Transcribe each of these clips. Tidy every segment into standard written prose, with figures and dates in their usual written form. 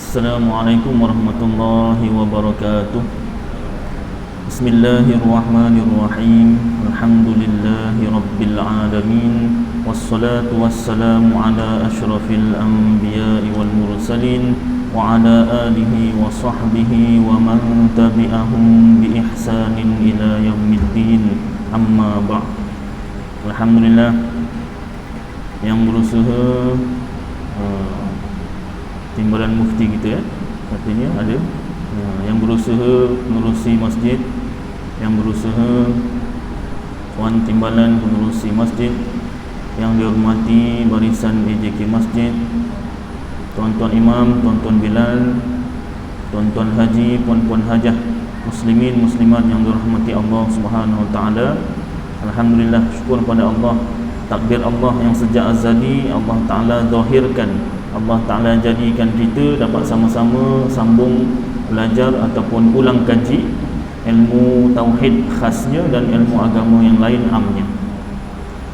Assalamualaikum warahmatullahi wabarakatuh. Bismillahirrahmanirrahim. Alhamdulillahi rabbil alamin. Wassalatu wassalamu ala asyrafil anbiya'i wal mursalin wa ala alihi wa sahbihi wa man tabi'ahum bi ihsanin ila yaumiddin. Amma ba'd. Alhamdulillah, yang berusaha timbalan mufti kita katanya ada yang berusaha mengurusi masjid, yang berusaha Tuan Timbalan pengurusi masjid, yang dihormati barisan AJK Masjid, tuan-tuan imam, tuan-tuan Bilal, tuan-tuan haji, puan-puan hajah, muslimin muslimat yang dirahmati Allah Subhanahu wa taala. Alhamdulillah, syukur pada Allah, takdir Allah yang sejak azali Allah taala zahirkan, Allah taala jadikan kita dapat sama-sama sambung belajar ataupun ulang kaji ilmu tauhid khasnya dan ilmu agama yang lain amnya.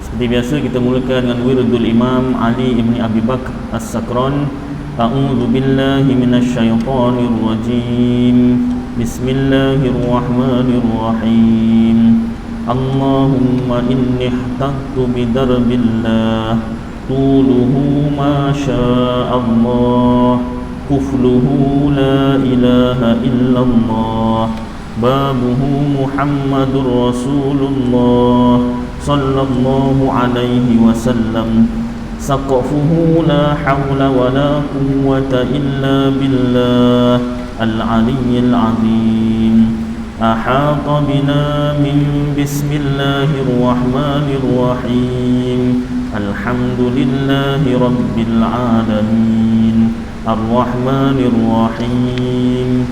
Seperti biasa, kita mulakan dengan wirdul Imam Ali ibn Abi Bakr As-Sakran. A'udzu billahi minasyaitonir rajim. Bismillahirrahmanirrahim. Allahumma inni ihtattu bidarbillah tuluhu ma sya'allah kufluhu la ilaha illallah babuhu Muhammadur Rasulullah sallallahu alaihi wasallam saqafuhu la hawla wa la quwwata illa billah al-aliyyil azim ahata bina min bismillahirrahmanirrahim alhamdulillahi rabbil alamin ar-rahmanir rahim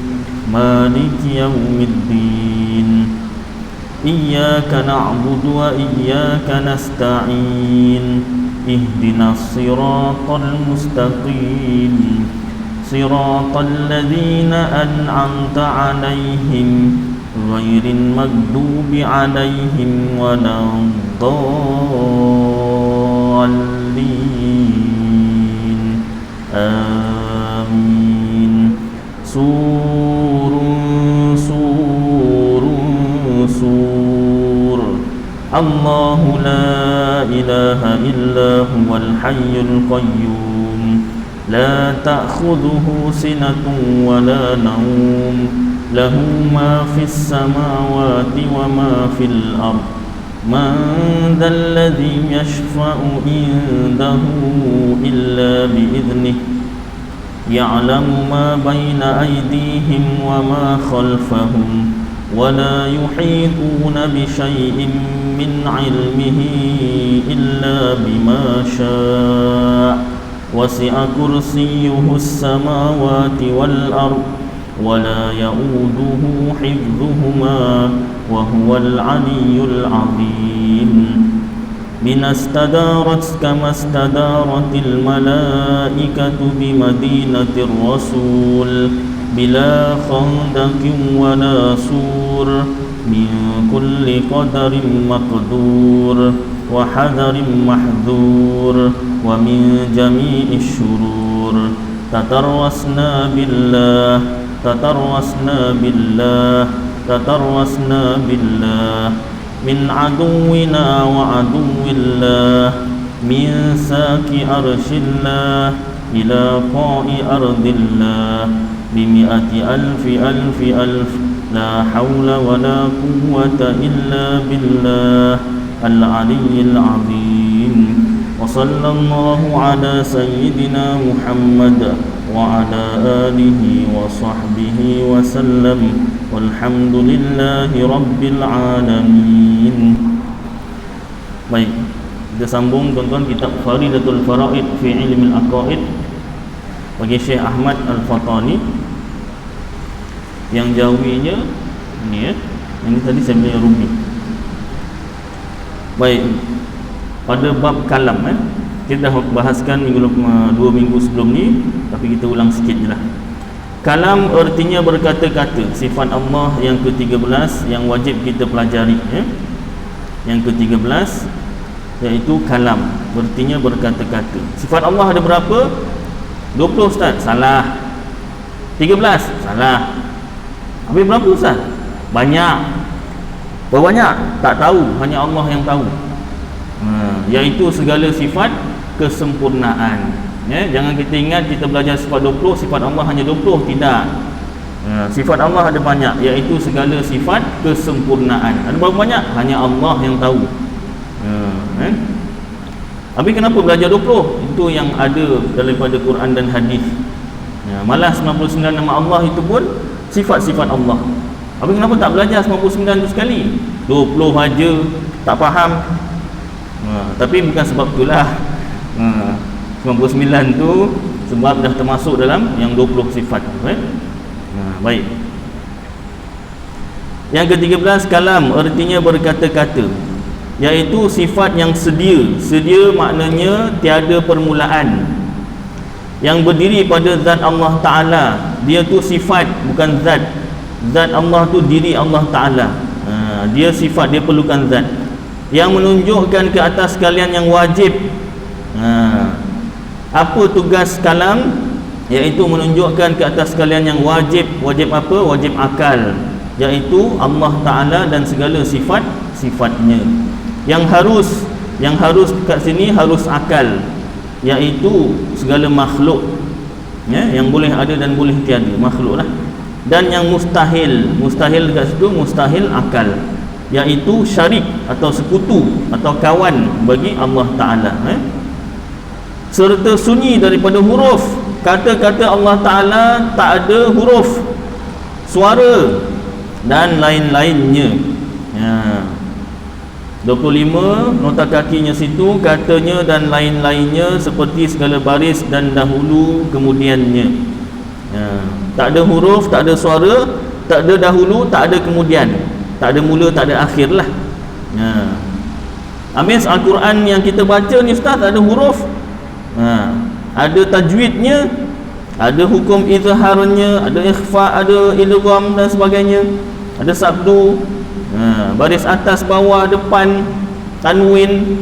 maliki yaumiddin iyyaka na'budu wa iyyaka nasta'in ihdinas siratal mustaqim siratal ladzina an'amta 'alaihim ghairil maghdubi 'alaihim waladdallin. Amin. Surun Allahu la ilaha illa huwal hayyul qayyum la ta'khudhuhu sinatun wa la nawm lahu ma fis samawati wa ma fil ard man dhal ladzi yashfa'u indahu illa bi idhnihi ya'lamu ma baina aydihim wa ma khalfahum wa la yuhituna bi syai'in min 'ilmihi illa bima syaa' wasi'a kursiyyuhu as-samawati wal ard wa la ya'uduhu hifdhuhuma wa huwal 'aliyyul 'azim. Binastadarat kama stadaratil malaikatu bimadinatir rasul bila khandakin wala sur min kulli qadarin maqdur wa hadarin mahdur wa min jami'i syurur tatarwasna billah tatarwasna billah tatarwasna billah min aduwina wa aduwillah min saki arshillah ila qa'i ardillah bimi'ati alfi alfi alf la hawla wa la quwwata illa billah al-aliyyil azim. Wa sallallahu ala sayyidina Muhammad wa ala alihi wa sahbihi wa sallam walhamdulillahi rabbil alamin. Baik, kita sambung tuan-tuan kitab Faridatul Faraid fi Ilmil Aqaid bagi Syekh Ahmad Al-Fatani. Yang jawinya ni ini tadi saya punya Rumi. Baik, pada bab kalam kita dah bahaskan dua minggu sebelum ni, tapi kita ulang sikit je lah. Kalam artinya berkata-kata, sifat Allah yang ke-13 yang wajib kita pelajari Yang ke-13 iaitu kalam, artinya berkata-kata. Sifat Allah ada berapa? 20 Ustaz? Salah. 13. Salah. Habis berapa Ustaz? Banyak. Berapa banyak? Tak tahu, hanya Allah yang tahu. Iaitu segala sifat kesempurnaan. Jangan kita ingat kita belajar sifat 20, sifat Allah hanya 20. Tidak. Sifat Allah ada banyak, iaitu segala sifat kesempurnaan. Ada berapa banyak? Hanya Allah yang tahu. Habis kenapa belajar 20? Itu yang ada daripada Quran dan hadis. Malah 99 nama Allah itu pun sifat-sifat Allah. Habis kenapa tak belajar 99 tu sekali? 20 aja tak faham. Tapi bukan sebab itulah. 99 tu sebab dah termasuk dalam yang 20 sifat. Baik. Yang ke-13, kalam artinya berkata-kata, iaitu sifat yang sedia. Sedia maknanya tiada permulaan, yang berdiri pada zat Allah Ta'ala. Dia tu sifat, bukan zat. Zat Allah tu diri Allah Ta'ala. Dia sifat, dia perlukan zat. Yang menunjukkan ke atas kalian yang wajib. Apa tugas kalam? Iaitu menunjukkan ke atas kalian yang wajib. Wajib apa? Wajib akal, iaitu Allah Ta'ala dan segala sifat-sifatnya. Yang harus kat sini harus akal, iaitu segala makhluk, yang boleh ada dan boleh tiada, makhluk lah. Dan yang mustahil kat situ, mustahil akal, iaitu syarik atau sekutu atau kawan bagi Allah Ta'ala. Serta sunyi daripada huruf. Kata-kata Allah Ta'ala tak ada huruf, suara dan lain-lainnya. 25, nota kakinya situ, katanya dan lain-lainnya seperti segala baris dan dahulu kemudiannya. Tak ada huruf, tak ada suara, tak ada dahulu, tak ada kemudian, tak ada mula, tak ada akhir lah. Habis Al-Quran yang kita baca ni Ustaz, tak ada huruf, ada tajwidnya, ada hukum izharnya, ada ikhfa, ada idgham dan sebagainya, ada sabdu, baris atas, bawah, depan, tanwin.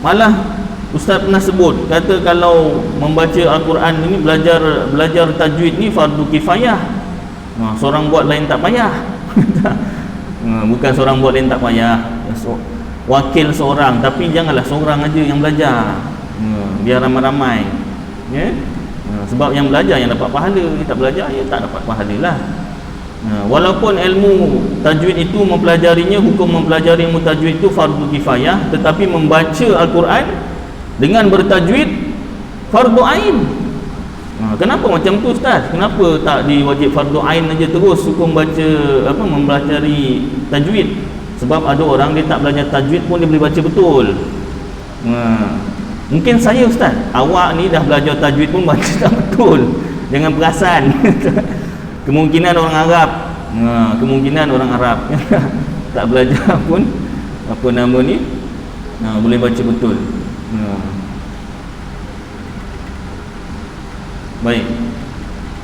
Malah Ustaz pernah sebut, kata kalau membaca Al-Quran ini, belajar tajwid ni fardu kifayah. Seorang buat lain tak payah. Bukan seorang buat lain tak payah, wakil seorang, tapi janganlah seorang aja yang belajar, biar ramai-ramai, sebab yang belajar yang dapat pahala, yang tak belajar ya tak dapat pahala lah. Walaupun ilmu tajwid itu mempelajarinya, hukum mempelajari ilmu tajwid itu fardu kifayah, tetapi membaca Al-Quran dengan bertajwid fardu ain. Kenapa macam tu Ustaz? Kenapa tak diwajib fardu ain aja terus hukum baca mempelajari tajwid? Sebab ada orang dia tak belajar tajwid pun dia boleh baca betul. Mungkin saya Ustaz, awak ni dah belajar tajwid pun baca tak betul, jangan perasan. Kemungkinan orang Arab, kemungkinan orang Arab tak belajar pun boleh baca betul. Baik,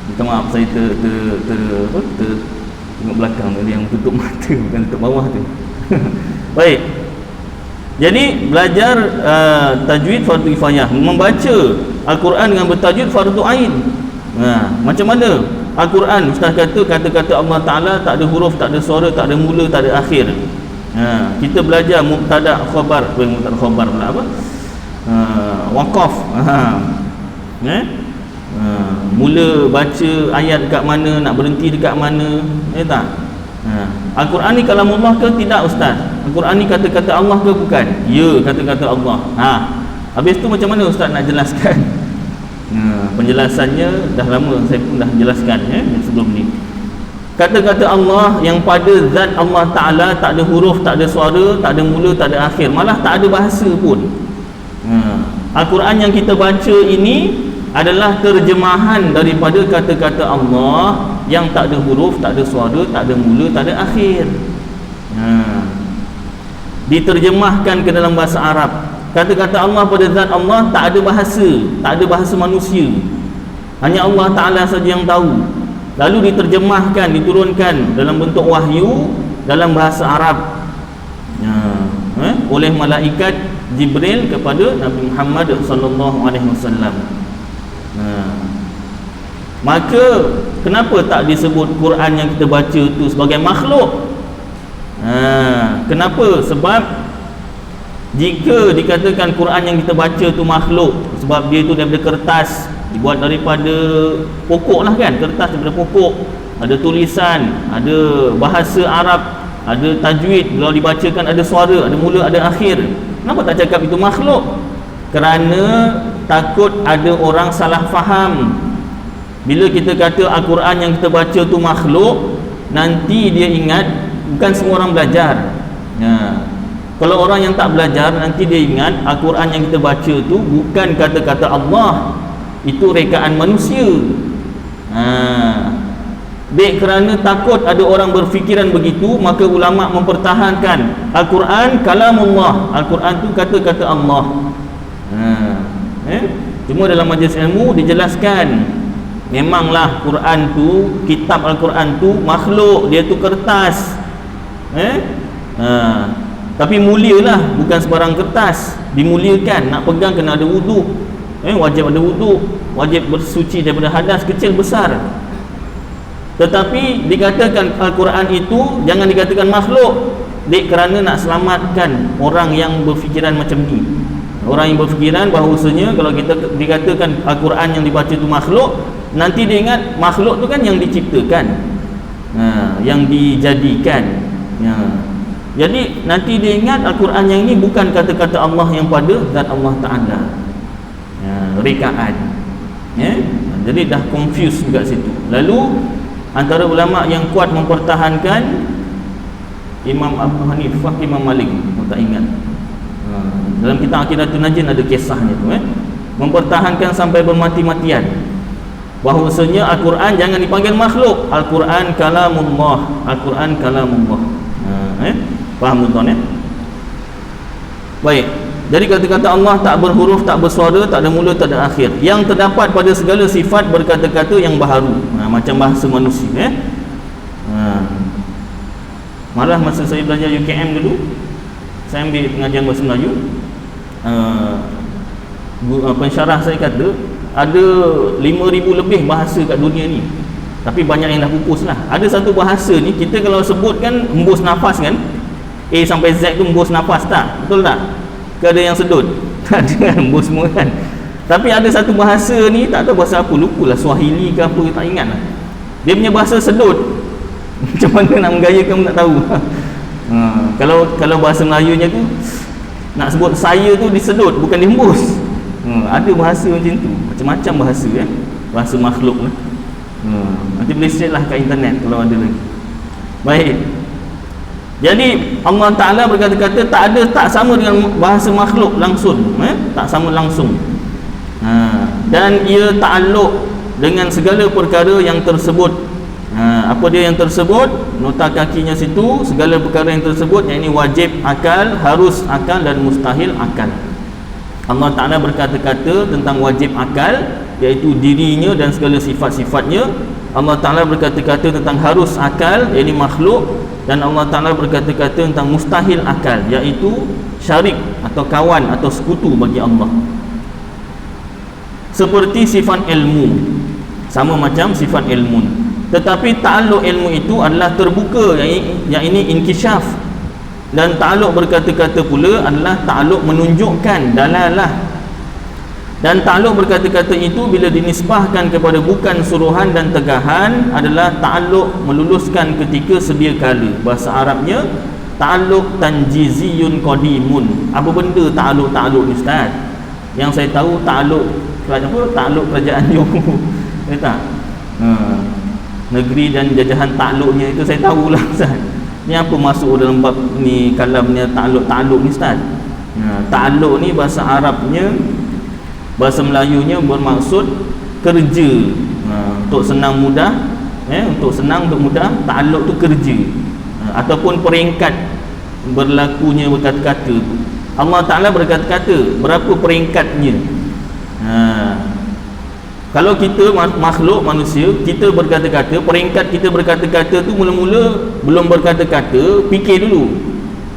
minta maaf saya tengok belakang tu, yang tutup mata bukan tutup bawah tu. Baik, jadi belajar tajwid fardu kifayah, membaca Al-Quran dengan bertajwid fardu ain. Macam mana Al-Quran? Ustaz kata kata-kata Allah Ta'ala tak ada huruf, tak ada suara, tak ada mula, tak ada akhir. Kita belajar mubtada khabar, bukan mubtada khabar pula, apa? Waqaf. Mula baca ayat dekat mana, nak berhenti dekat mana, tak? Al-Quran ni kalamullah ke tidak Ustaz? Al-Quran ni kata-kata Allah ke bukan? Ya, kata-kata Allah. Habis tu macam mana Ustaz nak jelaskan? Penjelasannya dah lama saya pun dah jelaskan sebelum ni. Kata-kata Allah yang pada zat Allah Ta'ala tak ada huruf, tak ada suara, tak ada mula, tak ada akhir, malah tak ada bahasa pun. Al-Quran yang kita baca ini adalah terjemahan daripada kata-kata Allah yang tak ada huruf, tak ada suara, tak ada mula, tak ada akhir. Diterjemahkan ke dalam bahasa Arab. Kata-kata Allah pada zat Allah tak ada bahasa, tak ada bahasa manusia, hanya Allah Ta'ala saja yang tahu. Lalu diterjemahkan, diturunkan dalam bentuk wahyu dalam bahasa Arab oleh malaikat Jibril kepada Nabi Muhammad sallallahu alaihi wasallam. Maka kenapa tak disebut Quran yang kita baca tu sebagai makhluk? Kenapa? Sebab jika dikatakan Quran yang kita baca tu makhluk, sebab dia tu daripada kertas, dibuat daripada pokok lah kan, kertas daripada pokok, ada tulisan, ada bahasa Arab, ada tajwid, kalau dibacakan ada suara, ada mula, ada akhir. Kenapa tak cakap itu makhluk? Kerana takut ada orang salah faham. Bila kita kata Al-Quran yang kita baca tu makhluk, nanti dia ingat bukan semua orang belajar. Kalau orang yang tak belajar, nanti dia ingat Al-Quran yang kita baca tu bukan kata-kata Allah, itu rekaan manusia. Dek, kerana takut ada orang berfikiran begitu, maka ulama mempertahankan Al-Quran kalamullah. Al-Quran tu kata-kata Allah. Cuma dalam majlis ilmu dijelaskan, memanglah Quran tu, kitab Al-Quran tu makhluk, dia tu kertas. Tapi mulialah, bukan sebarang kertas, dimuliakan. Nak pegang kena ada wudu, wajib ada wudu, wajib bersuci daripada hadas kecil besar. Tetapi dikatakan Al-Quran itu jangan dikatakan makhluk, dek, kerana nak selamatkan orang yang berfikiran macam ni. Orang yang berfikiran bahawasanya kalau kita dikatakan Al-Quran yang dibaca itu makhluk, nanti dia ingat makhluk tu kan yang diciptakan, yang dijadikan. Jadi nanti dia ingat Al-Quran yang ini bukan kata-kata Allah yang pada zat Allah Ta'ala, rekaan. Jadi dah confuse juga situ. Lalu antara ulama yang kuat mempertahankan Imam Abu Hanifah, Imam Malik, tak ingat. Dalam kitab Aqidatul Najin ada kisahnya tu, mempertahankan sampai bermati-matian bahawasanya Al-Quran jangan dipanggil makhluk. Al-Quran kalamullah. Al-Quran kalamullah. Faham tuan-tuan? Baik. Jadi kata-kata Allah tak berhuruf, tak bersuara, tak ada mula, tak ada akhir, yang terdapat pada segala sifat berkata-kata yang baharu, macam bahasa manusia. Malah masa saya belajar UKM dulu, saya ambil pengajian bahasa Melayu, pensyarah saya kata ada 5,000 lebih bahasa kat dunia ni, tapi banyak yang dah pupus lah. Ada satu bahasa ni kita kalau sebut kan hembus nafas kan, A sampai Z tu hembus nafas, tak? Betul tak? Ke ada yang sedut? Tak ada kan, hembus semua kan. Tapi ada satu bahasa ni, tak tahu bahasa apa, lupa lah, Swahili ke apa, tak ingat lah. Dia punya bahasa sedut. Macam mana nak menggayakan tak tahu. Kalau bahasa Melayunya tu nak sebut saya tu disedut, bukan dihembus. Ada bahasa macam tu, macam-macam bahasa, bahasa makhluk lah. Nanti boleh search lah kat internet kalau ada lagi. Baik. Jadi Allah Ta'ala berkata-kata tak sama dengan bahasa makhluk langsung, tak sama langsung. Dan ia ta'alluq dengan segala perkara yang tersebut. Apa dia yang tersebut? Nota kakinya situ, segala perkara yang tersebut, yakni wajib akal, harus akal dan mustahil akal. Allah Ta'ala berkata-kata tentang wajib akal, iaitu dirinya dan segala sifat-sifatnya. Allah Ta'ala berkata-kata tentang harus akal, yakni makhluk. Dan Allah Ta'ala berkata-kata tentang mustahil akal, iaitu syarik atau kawan atau sekutu bagi Allah. Seperti sifat ilmu, sama macam sifat ilmu. Tetapi ta'alluq ilmu itu adalah terbuka, yang ini inkisyaf. Dan ta'alluq berkata-kata pula adalah ta'alluq menunjukkan, dalalah. Dan ta'alluq berkata-kata itu bila dinisbahkan kepada bukan suruhan dan tegahan adalah ta'alluq meluluskan ketika sedia kala. Bahasa Arabnya ta'alluq tanjiziyun qadimun. Apa benda ta'alluq ni Ustaz? Yang saya tahu ta'alluq ta'alluq kerajaan Johor. Saya tak? Negeri dan jajahan ta'alluqnya itu saya tahulah Ustaz. Ni apa masuk dalam bab ni kalamnya ta'alluq ni Ustaz? Ta'alluq ni bahasa Arabnya, bahasa Melayunya bermaksud kerja, untuk senang mudah, untuk senang, untuk mudah. Ta'alluq tu kerja, ataupun peringkat berlakunya berkata-kata. Allah Ta'ala berkata-kata, berapa peringkatnya. Kalau kita makhluk manusia, kita berkata-kata, peringkat kita berkata-kata tu mula-mula belum berkata-kata, fikir dulu.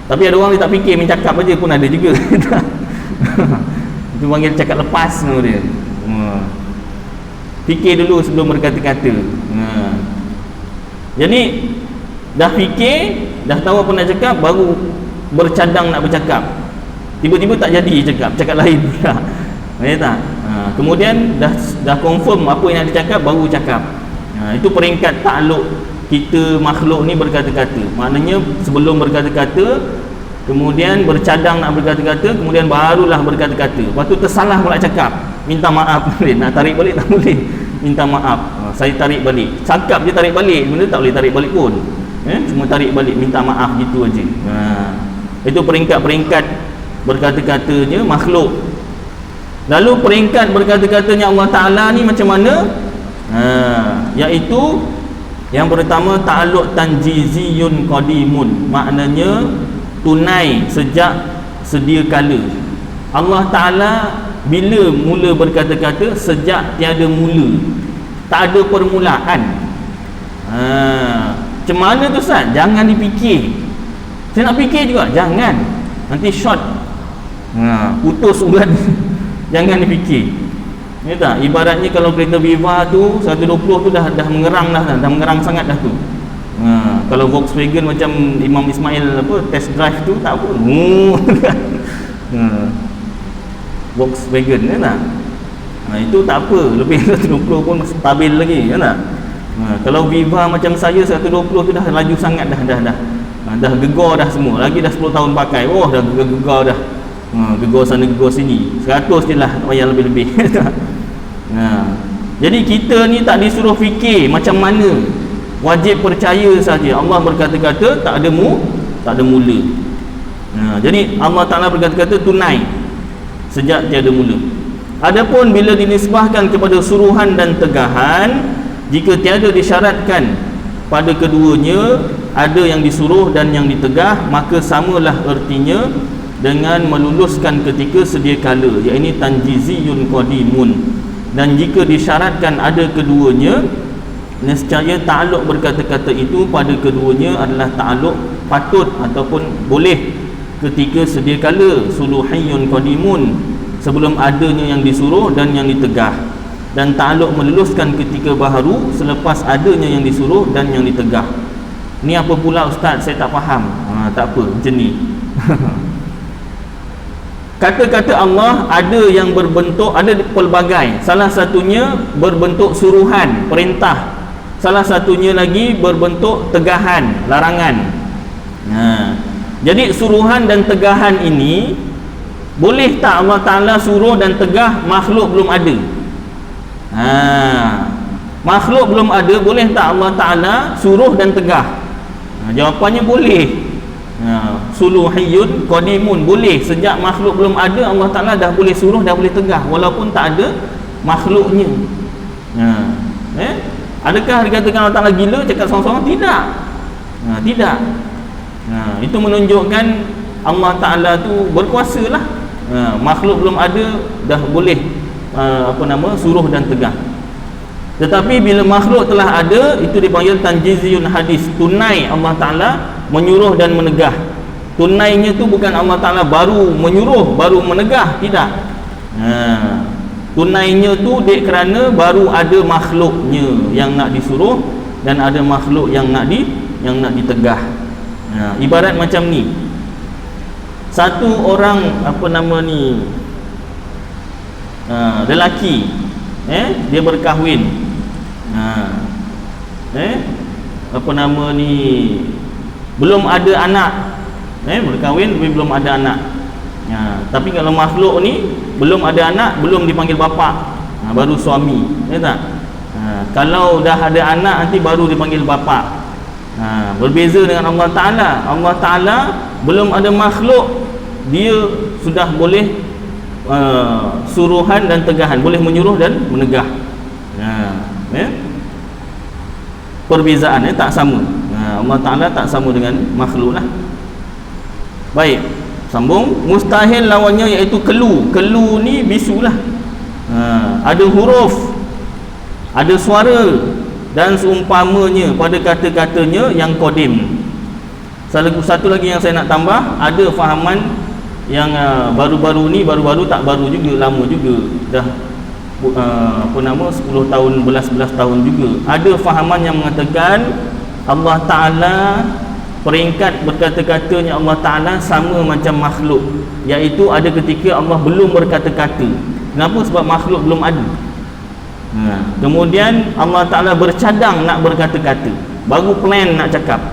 Tapi ada orang dia tak fikir, main cakap aja pun ada juga. Itu panggil cakap lepas nama dia. Fikir dulu sebelum berkata-kata. Jadi dah fikir, dah tahu apa nak cakap, baru bercadang nak bercakap. Tiba-tiba tak jadi cakap lain pula. Tak? Kemudian dah confirm apa yang nak dicakap, baru cakap. Itu peringkat takluk kita makhluk ni berkata-kata. Maknanya sebelum berkata-kata, kemudian bercadang nak berkata-kata, kemudian barulah berkata-kata. Lepas tu tersalah pula cakap, minta maaf boleh. Nak tarik balik tak boleh, minta maaf, saya tarik balik. Cakap je tarik balik, benda tak boleh tarik balik pun. Cuma tarik balik, minta maaf gitu aja. Itu peringkat-peringkat berkata-katanya makhluk. Lalu peringkat berkata-katanya Allah Ta'ala ni macam mana? Iaitu yang pertama, ta'alluq tanjiziyun qadimun, maknanya tunai sejak sedia kala. Allah Ta'ala bila mula berkata-kata, sejak tiada mula, tak ada permulaan. Macam mana tu Ustaz? Jangan dipikir. Saya nak fikir juga, jangan, nanti short, putus urat. Jangan dipikir. Ya tak? Ibaratnya kalau kereta Viva tu 120 tu dah mengerang dah mengerang sangat dah tu. Kalau Volkswagen macam Imam Ismail test drive tu tak apa. Volkswagen ya tak? Itu tak apa, lebih 120 pun stabil lagi ya tak? Kalau Viva macam saya 120 tu dah laju sangat dah gegar dah semua. Lagi dah 10 tahun pakai, dah gegar dah. Gegar sana gegar sini. 100 je lah, tak payah lebih-lebih. Jadi kita ni tak disuruh fikir macam mana, wajib percaya saja. Allah berkata-kata tak ada mula. Jadi Allah Ta'ala berkata-kata tunai sejak tiada mula. Adapun bila dinisbahkan kepada suruhan dan tegahan, jika tiada disyaratkan pada keduanya, ada yang disuruh dan yang ditegah, maka samalah ertinya dengan meluluskan ketika sedia kala, iaitu tanjiziyun qadimun. Dan jika disyaratkan ada keduanya, nescaya ta'alluq berkata-kata itu pada keduanya adalah ta'alluq patut ataupun boleh ketika sedia kala, suluhiyun qadimun, sebelum adanya yang disuruh dan yang ditegah. Dan ta'alluq meluluskan ketika baharu selepas adanya yang disuruh dan yang ditegah. Ni apa pula Ustaz? Saya tak faham. Tak apa, macam ni. Kata-kata Allah ada yang berbentuk, ada pelbagai. Salah satunya berbentuk suruhan, perintah. Salah satunya lagi berbentuk tegahan, larangan. Jadi suruhan dan tegahan ini, boleh tak Allah Ta'ala suruh dan tegah makhluk belum ada? Makhluk belum ada, boleh tak Allah Ta'ala suruh dan tegah? Jawapannya boleh. Suluhiyun qadimun, boleh. Sejak makhluk belum ada, Allah Ta'ala dah boleh suruh, dah boleh tegah, walaupun tak ada makhluknya. Adakah dikatakan Allah Ta'ala gila cakap sorang-sorang? Tidak. Tidak. Itu menunjukkan Allah Ta'ala tu berkuasa lah. Makhluk belum ada, dah boleh suruh dan tegah. Tetapi bila makhluk telah ada, itu dipanggil tanjiziyun hadis, tunai Allah Ta'ala menyuruh dan menegah. Tunainya tu bukan Allah Ta'ala baru menyuruh, baru menegah, tidak. Tunainya tu kerana baru ada makhluknya yang nak disuruh dan ada makhluk yang nak ditegah. Ibarat macam ni, satu orang lelaki, dia berkahwin, belum ada anak, berkahwin tapi belum ada anak. Tapi kalau makhluk ni belum ada anak, belum dipanggil bapa, baru suami, tak? Kalau dah ada anak nanti baru dipanggil bapa. Berbeza dengan Allah Ta'ala. Allah Ta'ala belum ada makhluk, dia sudah boleh suruhan dan tegahan, boleh menyuruh dan menegah. Perbezaan tak sama. Allah Ta'ala tak sama dengan makhluk lah. Baik, sambung. Mustahil lawannya iaitu kelu. Kelu ni bisu lah. Ada huruf, ada suara dan seumpamanya pada kata-katanya yang qadim. Satu lagi yang saya nak tambah, ada fahaman yang baru-baru ni, baru-baru tak baru juga, lama juga dah 10 tahun, belas tahun juga. Ada fahaman yang mengatakan Allah Ta'ala, peringkat berkata-katanya Allah Ta'ala sama macam makhluk, iaitu ada ketika Allah belum berkata-kata. Kenapa? Sebab makhluk belum ada. Kemudian Allah Ta'ala bercadang nak berkata-kata, baru plan nak cakap.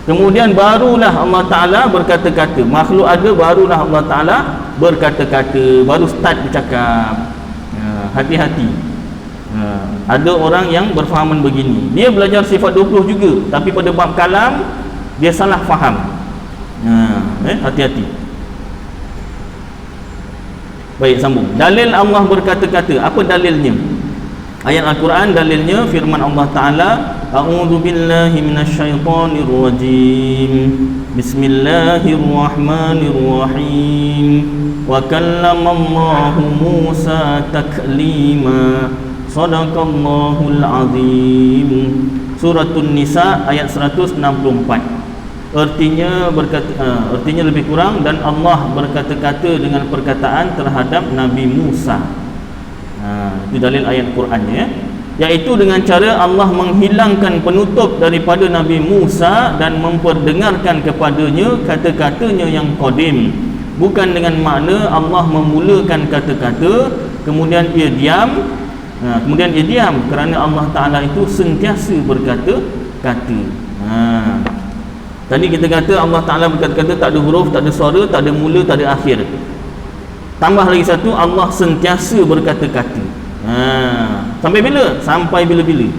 Kemudian barulah Allah Ta'ala berkata-kata. Makhluk ada, barulah Allah Ta'ala berkata-kata, baru start bercakap. Hati-hati. Ada orang yang berfahaman begini, dia belajar sifat 20 juga, tapi pada bab kalam dia salah faham. Hati-hati. Baik, sambung. Dalil Allah berkata-kata, apa dalilnya? Ayat Al-Quran dalilnya firman Allah Ta'ala, A'udzu billahi minasyaitonir rajim. Bismillahirrahmanirrahim. Wa kallamallahu Musa taklima. Shadaqallahul azim. Suratul Nisa ayat 164. Artinya lebih kurang, dan Allah berkata-kata dengan perkataan terhadap Nabi Musa. Itu dalil ayat Qurannya, ya. Iaitu dengan cara Allah menghilangkan penutup daripada Nabi Musa dan memperdengarkan kepadanya kata-katanya yang qadim. Bukan dengan makna Allah memulakan kata-kata kemudian ia diam, kerana Allah Ta'ala itu sentiasa berkata-kata. Tadi kita kata Allah Ta'ala berkata-kata, tak ada huruf, tak ada suara, tak ada mula, tak ada akhir. Tambah lagi satu, Allah sentiasa berkata-kata. Sampai bila? Sampai bila-bila.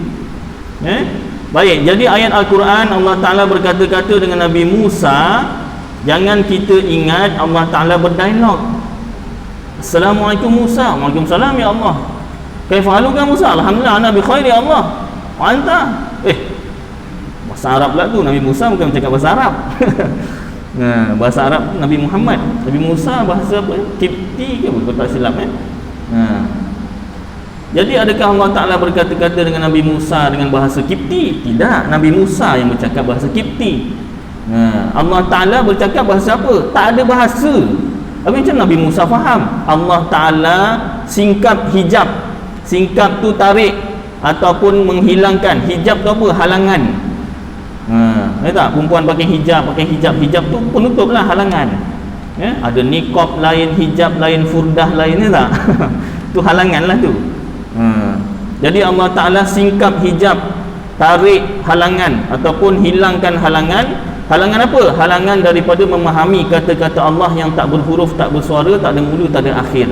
Baik, jadi ayat Al-Quran Allah Ta'ala berkata-kata dengan Nabi Musa. Jangan kita ingat Allah Ta'ala berdialog. Assalamualaikum Musa. Waalaikumsalam ya Allah. Kaifahaluka Musa? Alhamdulillah ana bi khair ya Allah. Wa anta? Bahasa Arab pula tu. Nabi Musa bukan bercakap bahasa Arab. Bahasa Arab Nabi Muhammad. Nabi Musa bahasa apa? Kipti ke apa? Kalau tak silap. Jadi adakah Allah Ta'ala berkata-kata dengan Nabi Musa dengan bahasa Kipti? Tidak, Nabi Musa yang bercakap bahasa Kipti. Allah Ta'ala bercakap bahasa apa? Tak ada bahasa. Tapi macam Nabi Musa faham? Allah Ta'ala singkap hijab. Singkap tu tarik ataupun menghilangkan. Hijab tu apa? Halangan. Tak? Perempuan pakai hijab. Hijab tu penutuplah halangan. Ada niqab lain, hijab lain, furdah lain, tak? Tu halangan lah tu. Jadi Allah Ta'ala singkap hijab, tarik halangan ataupun hilangkan halangan. Halangan apa? Halangan daripada memahami kata-kata Allah yang tak berhuruf, tak bersuara, tak ada mula, tak ada akhir.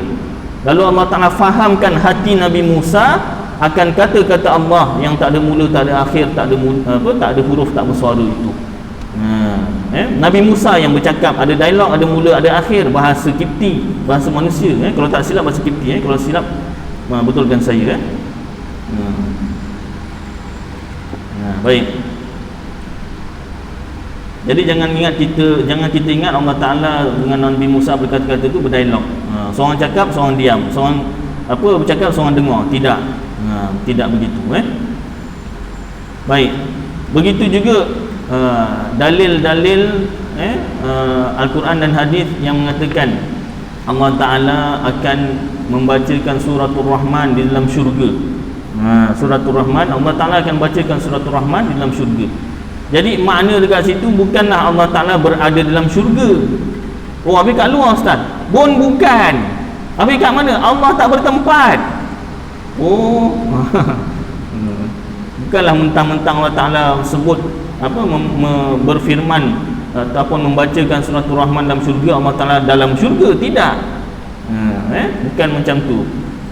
Lalu Allah Ta'ala fahamkan hati Nabi Musa akan kata-kata Allah yang tak ada mula, tak ada akhir, tak ada huruf, tak bersuara itu. Nabi Musa yang bercakap, ada dialog, ada mula, ada akhir, bahasa Kipti, bahasa manusia. Kalau tak silap bahasa Kipti, kalau silap betulkan saya. Baik. Jadi jangan kita ingat Allah Ta'ala dengan Nabi Musa berkata-kata itu berdialog. Seorang cakap, seorang diam. Seorang bercakap, seorang dengar. Tidak. Tidak begitu. Baik. Begitu juga dalil-dalil Al-Quran dan hadis yang mengatakan Allah Ta'ala akan membacakan suratul Rahman di dalam syurga. Suratul Rahman, Allah Ta'ala akan bacakan suratul Rahman di dalam syurga. Jadi makna dekat situ bukanlah Allah Ta'ala berada dalam syurga. Habis kat luar Ustaz? Bukan. Habis kat mana? Allah tak bertempat. Bukanlah mentang-mentang Allah Ta'ala sebut berfirman ataupun membacakan suratul Rahman dalam syurga, Allah Ta'ala dalam syurga. Tidak. Bukan macam tu.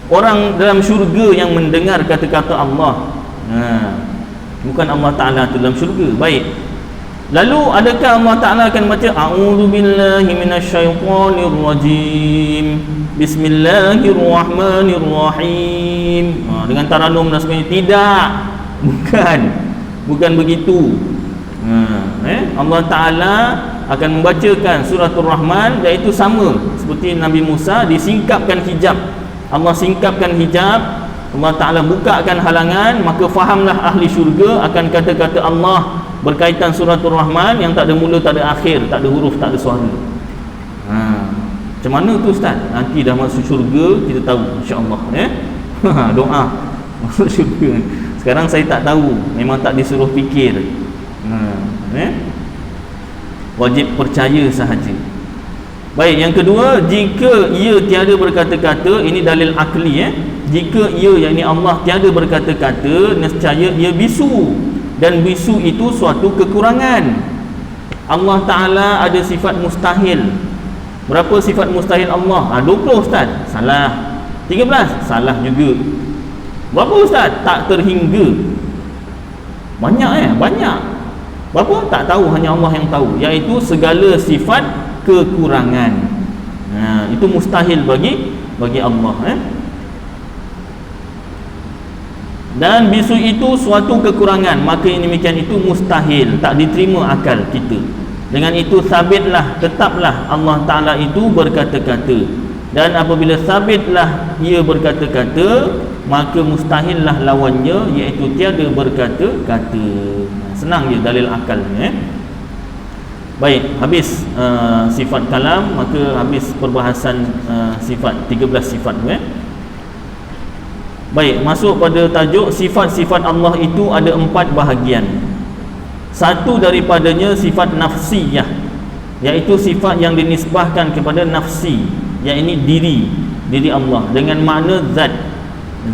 Orang dalam syurga yang mendengar kata-kata Allah. Bukan Allah Ta'ala tu dalam syurga. Baik. Lalu adakah Allah Ta'ala akan baca A'udzu billahi minasyaitonir rajim. Bismillahirrahmanirrahim. Dengan taranum dan sebagainya? Tidak. Bukan begitu. Allah Ta'ala akan membacakan suratul Rahman, iaitu sama seperti Nabi Musa disingkapkan hijab. Allah singkapkan hijab, Allah Ta'ala bukakan halangan, maka fahamlah ahli syurga akan kata-kata Allah berkaitan suratul Rahman yang tak ada mula, tak ada akhir, tak ada huruf, tak ada suara. Macam mana tu Ustaz? Nanti dah masuk syurga kita tahu, insya-Allah doa masuk syurga. Sekarang saya tak tahu, memang tak disuruh fikir. Wajib percaya sahaja. Baik, yang kedua, jika ia tiada berkata-kata, ini dalil akli jika ia, yakni Allah, tiada berkata-kata, nescaya ia bisu, dan bisu itu suatu kekurangan. Allah Ta'ala ada sifat mustahil. Berapa sifat mustahil Allah? 20 Ustaz. Salah. 13. Salah juga. Berapa Ustaz? Tak terhingga. Banyak banyak. Berapa? Tak tahu, hanya Allah yang tahu. Iaitu segala sifat kekurangan. Itu mustahil bagi Allah. Dan bisu itu suatu kekurangan, maka yang demikian itu mustahil, tak diterima akal kita. Dengan itu sabitlah, tetaplah Allah Ta'ala itu berkata-kata. Dan apabila sabitlah ia berkata-kata, maka mustahillah lawannya, iaitu tiada berkata-kata. Senang je dalil akalnya. Baik, habis sifat kalam, maka habis perbahasan sifat 13 sifat tu. Baik, masuk pada tajuk sifat-sifat Allah itu ada 4 bahagian. Satu daripadanya sifat nafsiyah, iaitu sifat yang dinisbahkan kepada nafsi, iaitu diri Allah, dengan makna zat.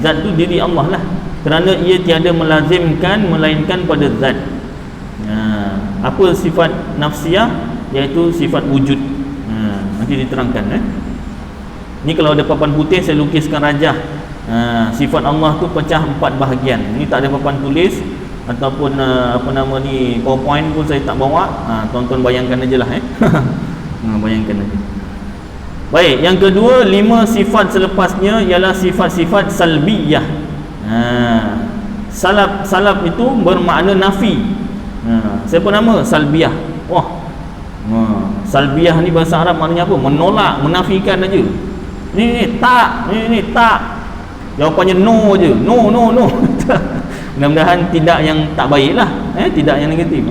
Zat tu diri Allah lah, kerana ia tiada melazimkan melainkan pada zat. Apa sifat nafsiyah? Iaitu sifat wujud. Nanti diterangkan. Ni kalau ada papan putih saya lukiskan rajah. Sifat Allah tu pecah 4 bahagian. Ini tak ada papan tulis ataupun PowerPoint pun saya tak bawa. Tuan-tuan bayangkan aja lah. Bayangkan aja. Baik, yang kedua, 5 sifat selepasnya ialah sifat-sifat salbiyah. Salab itu bermakna nafi. Siapa nama? Salbiyah. Salbiyah ni bahasa Arab maknanya apa? Menolak, menafikan aja. Ni tak, ni tak. Jawapannya no je. No. Mudah-mudahan tidak yang tak baik lah. Tidak yang negatif.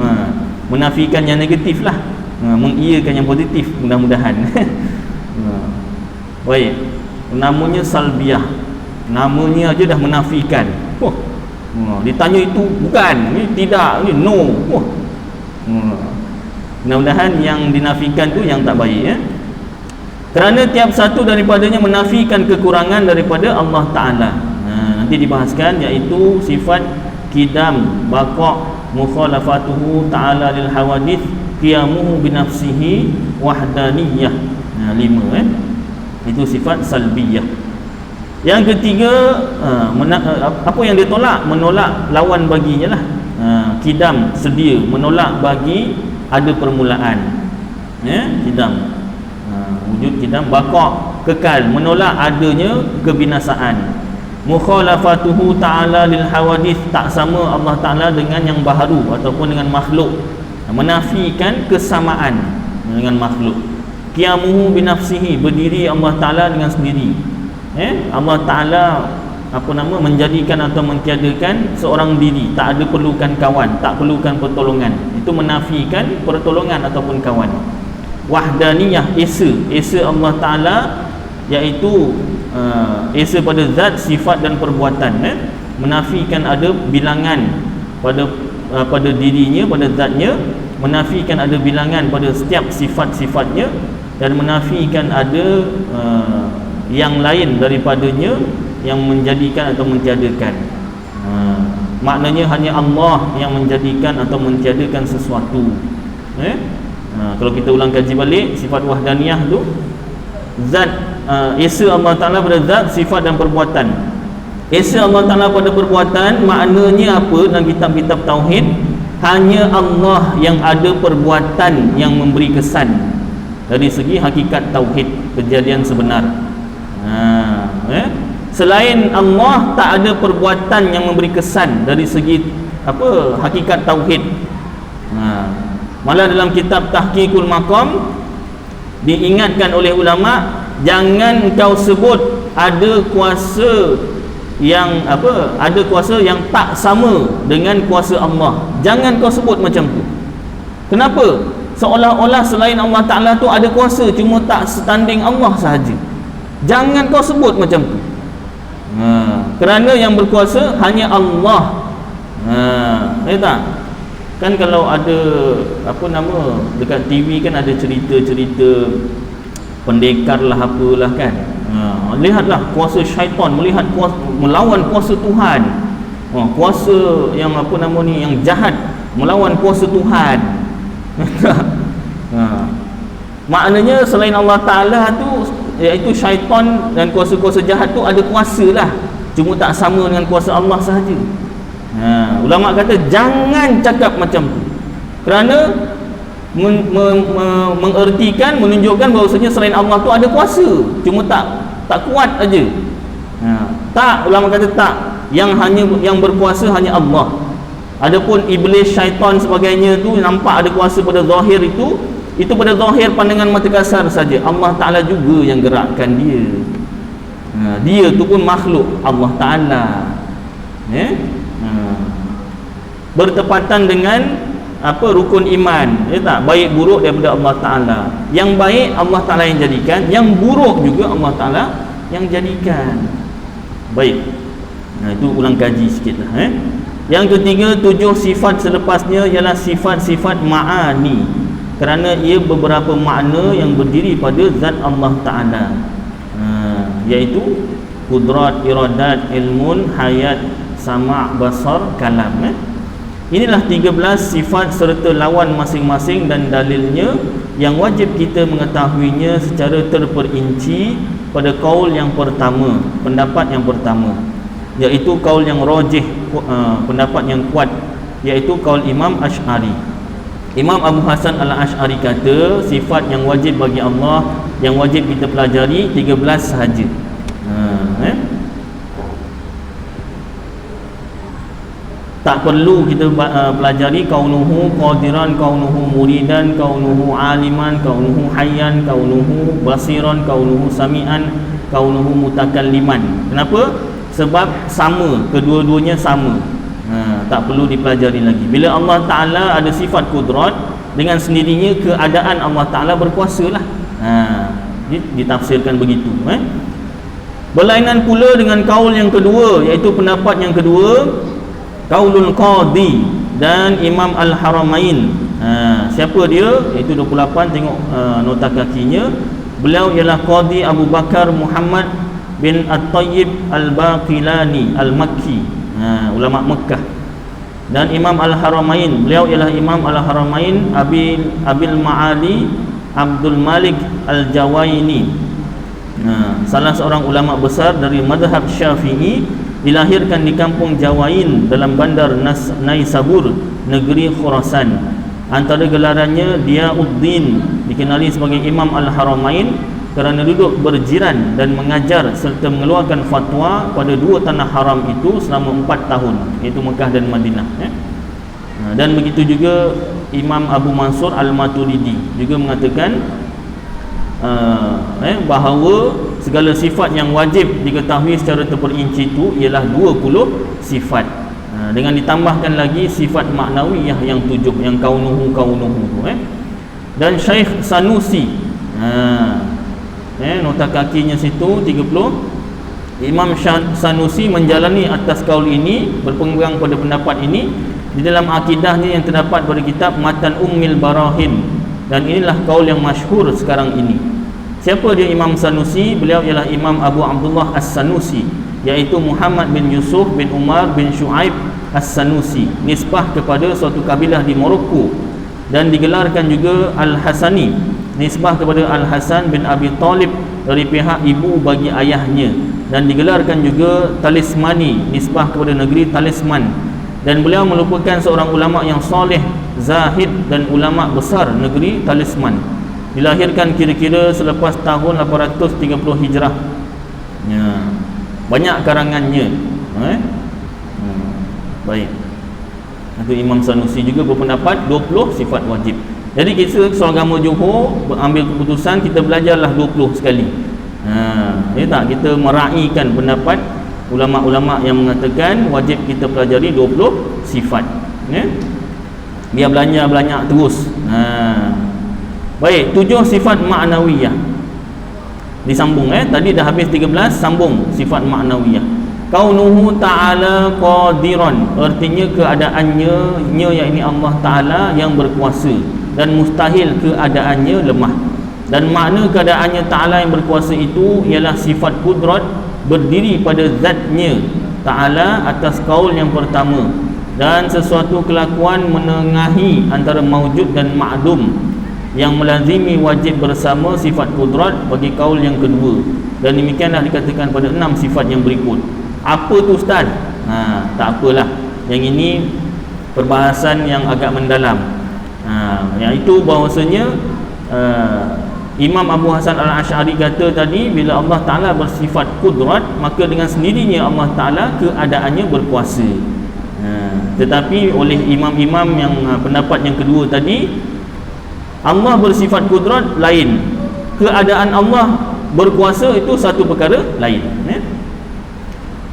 Menafikan yang negatif lah. Mengiyakan yang positif. Mudah-mudahan. Baik. Namanya salbiyah. Namanya aja dah menafikan. Ditanya itu bukan, ni tidak, ni no. Mudah-mudahan yang dinafikan tu yang tak baik. Kerana tiap satu daripadanya menafikan kekurangan daripada Allah Ta'ala. Nanti dibahaskan, iaitu sifat kidam, baqa', mukhalafatuhu ta'ala lil hawadith, qiyamuhu binafsihi, wahdaniyah. 5 itu sifat salbiyah. Yang ketiga, apa yang dia tolak? Menolak lawan baginya lah. Kidam, sedia, menolak bagi ada permulaan. Kidam, wujud kidam. Baqa', kekal, menolak adanya kebinasaan. Mukhalafatuhu ta'ala lil hawadith, tak sama Allah Ta'ala dengan yang baharu ataupun dengan makhluk, menafikan kesamaan dengan makhluk. Qiyamuhu binafsihi, berdiri Allah Ta'ala dengan sendiri. Allah Ta'ala menjadikan atau mentiadakan seorang diri, tak ada perlukan kawan, tak perlukan pertolongan. Itu menafikan pertolongan ataupun kawan. Wahdaniyah, esa Allah Ta'ala, iaitu esa pada zat, sifat dan perbuatan. Menafikan ada bilangan pada dirinya, pada zatnya, menafikan ada bilangan pada setiap sifat-sifatnya, dan menafikan ada yang lain daripadanya yang menjadikan atau mentiadakan. Maknanya hanya Allah yang menjadikan atau mentiadakan sesuatu. Kalau kita ulang kaji balik, sifat wahdaniyah tu zat, esa Allah Ta'ala pada zat, sifat dan perbuatan. Esa Allah Ta'ala pada perbuatan, maknanya apa dalam kitab-kitab tauhid? Hanya Allah yang ada perbuatan yang memberi kesan dari segi hakikat tauhid, kejadian sebenar. Selain Allah tak ada perbuatan yang memberi kesan dari segi hakikat tauhid. Malah dalam kitab Tahqiqul Maqam diingatkan oleh ulama, jangan kau sebut ada kuasa yang ada kuasa yang tak sama dengan kuasa Allah. Jangan kau sebut macam tu. Kenapa? seolah-olah selain Allah Ta'ala tu ada kuasa, cuma tak setanding Allah sahaja. Jangan kau sebut macam tu. Kerana yang berkuasa hanya Allah. Tak? Kan kalau ada dekat TV kan ada cerita-cerita pendekar lah apalah kan. Lihatlah kuasa syaitan melawan kuasa Tuhan. Kuasa yang yang jahat melawan kuasa Tuhan. Maknanya selain Allah Ta'ala tu, iaitu syaitan dan kuasa-kuasa jahat tu ada kuasa lah, cuma tak sama dengan kuasa Allah sahaja. Ulama kata jangan cakap macam tu, kerana mengertikan, menunjukkan bahawasanya selain Allah tu ada kuasa, cuma tak kuat aja. Tak, ulama kata tak, yang berkuasa hanya Allah. Adapun iblis, syaitan sebagainya tu nampak ada kuasa pada zahir itu pada zahir pandangan mata kasar saja. Allah Ta'ala juga yang gerakkan dia. Dia tu pun makhluk Allah Ta'ala. Bertepatan dengan rukun iman, tak? Baik buruk daripada Allah Ta'ala. Yang baik Allah Ta'ala yang jadikan, yang buruk juga Allah Ta'ala yang jadikan. Baik, itu ulang kaji sikit lah. Yang ketiga, 7 sifat selepasnya ialah sifat-sifat ma'ani, kerana ia beberapa makna yang berdiri pada zat Allah Ta'ala, iaitu kudrat, iradat, ilmun, hayat, sama', basar, kalam. Inilah 13 sifat serta lawan masing-masing dan dalilnya yang wajib kita mengetahuinya secara terperinci pada kaul yang pertama, pendapat yang pertama, iaitu kaul yang rajih, pendapat yang kuat, iaitu kaul Imam Asy'ari. Imam Abu Hasan Al-Asy'ari kata sifat yang wajib bagi Allah, yang wajib kita pelajari 13 sahaja. Tak perlu kita pelajari kaunuhu qadiran, kaunuhu muridan, kaunuhu aliman, kaunuhu hayyan, kaunuhu basiran, kaunuhu sami'an, kaunuhu mutakalliman. Kenapa? Sebab sama, kedua-duanya sama. Tak perlu dipelajari lagi. Bila Allah Ta'ala ada sifat kudrat, dengan sendirinya keadaan Allah Ta'ala berkuasa lah. Ditafsirkan begitu. Berlainan pula dengan kaul yang kedua, iaitu pendapat yang kedua, kaulul qadi dan Imam Al-Haramain. Siapa dia? Iaitu 28, tengok nota kakinya. Beliau ialah Qadi Abu Bakar Muhammad bin At-Tayyib Al-Baqilani Al-Makki, ulama Mekah. Dan Imam Al-Haramain, beliau ialah Imam Al-Haramain Abil Ma'ali Abdul Malik Al-Jawaini, salah seorang ulama besar dari mazhab Syafi'i, dilahirkan di kampung Jawain dalam bandar Naisabur, negeri Khurasan. Antara gelarannya Diyauddin, dikenali sebagai Imam Al-Haramain kerana duduk berjiran dan mengajar serta mengeluarkan fatwa pada 2 tanah haram itu selama 4 tahun, iaitu Mekah dan Madinah. Dan begitu juga Imam Abu Mansur Al-Maturidi juga mengatakan bahawa segala sifat yang wajib diketahui secara terperinci itu ialah 20 sifat, dengan ditambahkan lagi sifat maknawiyah yang 7, yang kaunuhu tu. Dan Syekh Sanusi, nota kakinya situ 30, Imam Sanusi menjalani atas kaul ini, berpegang pada pendapat ini di dalam akidahnya yang terdapat pada kitab Matan Ummil Barahin, dan inilah kaul yang masyhur sekarang ini. Siapa dia Imam Sanusi? Beliau ialah Imam Abu Abdullah As-Sanusi, iaitu Muhammad bin Yusuf bin Umar bin Shu'aib As-Sanusi, nisbah kepada suatu kabilah di Morocco, dan digelarkan juga Al-Hasani, nisbah kepada Al-Hasan bin Abi Talib dari pihak ibu bagi ayahnya, dan digelarkan juga Talismani, nisbah kepada negeri Talisman. Dan beliau merupakan seorang ulama yang soleh, zahid dan ulama besar negeri Talisman. Dilahirkan kira-kira selepas tahun 830 Hijrah. Banyak karangannya. Baik. Itu Imam Sanusi juga berpendapat 20 sifat wajib. Jadi kita seorang agama Johor ambil keputusan kita belajarlah 20 sekali. Tak, kita meraihkan pendapat ulama-ulama yang mengatakan wajib kita pelajari 20 sifat. biar belanja banyak terus. Baik, 7 sifat ma'nawiyah disambung. Tadi dah habis 13, sambung sifat ma'nawiyah. Kaunuhu ta'ala qadiran, artinya keadaannya yakni Allah Ta'ala yang berkuasa, dan mustahil keadaannya lemah. Dan makna keadaannya Ta'ala yang berkuasa itu ialah sifat kudrat berdiri pada zatnya Ta'ala atas kaul yang pertama, dan sesuatu kelakuan menengahi antara maujud dan ma'dum yang melazimi wajib bersama sifat kudrat bagi kaul yang kedua. Dan demikianlah dikatakan pada 6 sifat yang berikut. Apa tu Ustaz? Tak apalah, yang ini perbahasan yang agak mendalam. Iaitu bahawasanya Imam Abu Hasan Al-Asy'ari kata tadi, bila Allah Ta'ala bersifat kudrat, maka dengan sendirinya Allah Ta'ala keadaannya berkuasa. Tetapi oleh imam-imam yang pendapat yang kedua tadi, Allah bersifat kudrat lain, keadaan Allah berkuasa itu satu perkara lain.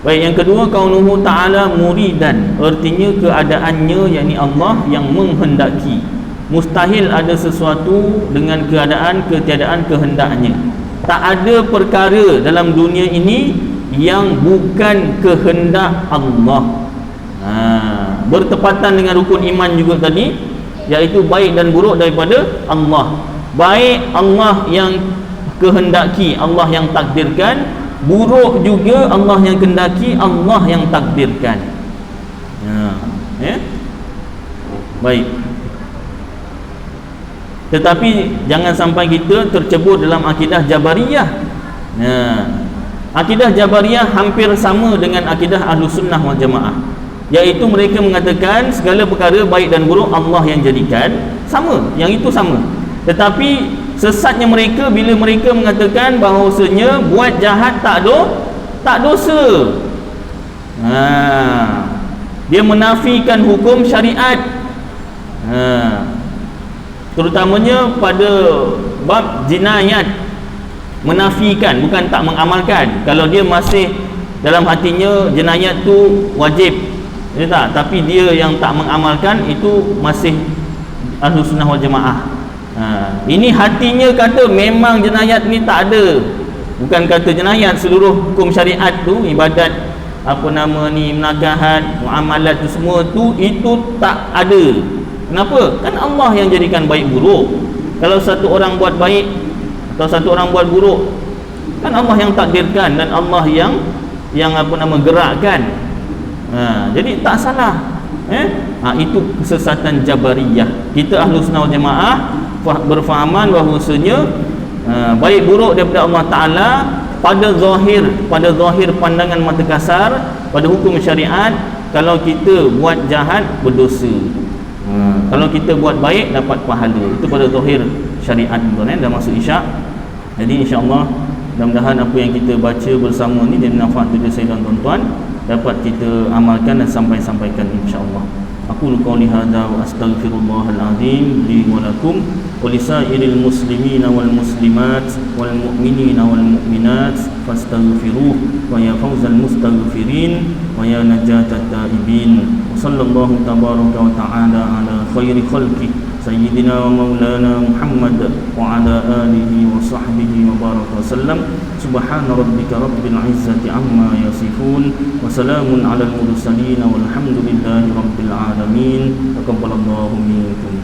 Baik, yang kedua, kaunuhu ta'ala muridan, artinya keadaannya yakni Allah yang menghendaki. Mustahil ada sesuatu dengan keadaan ketiadaan kehendaknya. Tak ada perkara dalam dunia ini yang bukan kehendak Allah. Bertepatan dengan rukun iman juga tadi, iaitu baik dan buruk daripada Allah. Baik Allah yang kehendaki, Allah yang takdirkan. Buruk juga Allah yang kehendaki, Allah yang takdirkan. Baik. Tetapi jangan sampai kita tercebur dalam akidah Jabariyah. Akidah Jabariyah hampir sama dengan akidah Ahlussunnah wal Jamaah, iaitu mereka mengatakan segala perkara baik dan buruk Allah yang jadikan. Sama, yang itu sama. Tetapi sesatnya mereka bila mereka mengatakan bahawasanya buat jahat tak dosa. Dia menafikan hukum syariat. Terutamanya pada bab jinayat, menafikan, bukan tak mengamalkan. Kalau dia masih dalam hatinya jinayat tu wajib, tapi dia yang tak mengamalkan, itu masih Ahlussunnah wal Jamaah. Ini hatinya kata memang jenayat ni tak ada. Bukan kata jenayat, seluruh hukum syariat tu, ibadat, menakahat, muamalat tu semua tu, itu tak ada. Kenapa? Kan Allah yang jadikan baik buruk. Kalau satu orang buat baik atau satu orang buat buruk, kan Allah yang takdirkan dan Allah yang gerakkan. Jadi tak salah. Itu kesesatan Jabariyah. Kita Ahlussunnah wal Jamaah berfahaman bahawasanya baik buruk daripada Allah Ta'ala pada zahir pandangan mata kasar, pada hukum syariat. Kalau kita buat jahat berdosa, kalau kita buat baik dapat pahala. Itu pada zahir syariat, tuan-tuan. Dah masuk Isyak. Jadi insya-Allah mudah-mudahan apa yang kita baca bersama ni dia manfaat bagi saya dan tuan-tuan, dapat kita amalkan dan sampaikan insya-Allah. Aku qauli hadza wa astaghfirullahal azim li wa lakum wa lisairil muslimina wal muslimat wal mu'minina wal mu'minat fastaghfiruh wa ya fawzal mustaghfirin wa ya najatat taibin. Wa sallallahu tabaraka wa ta'ala ala khairi khalqi sayyidina wa maulana Muhammad wa ala alihi wa sahbihi wa baraka wasallam. Subhana rabbika rabbil izzati amma yasifun wa salamun ala al mursalin walhamdulillahi rabbil alamin. Taqabbalallahu minkum.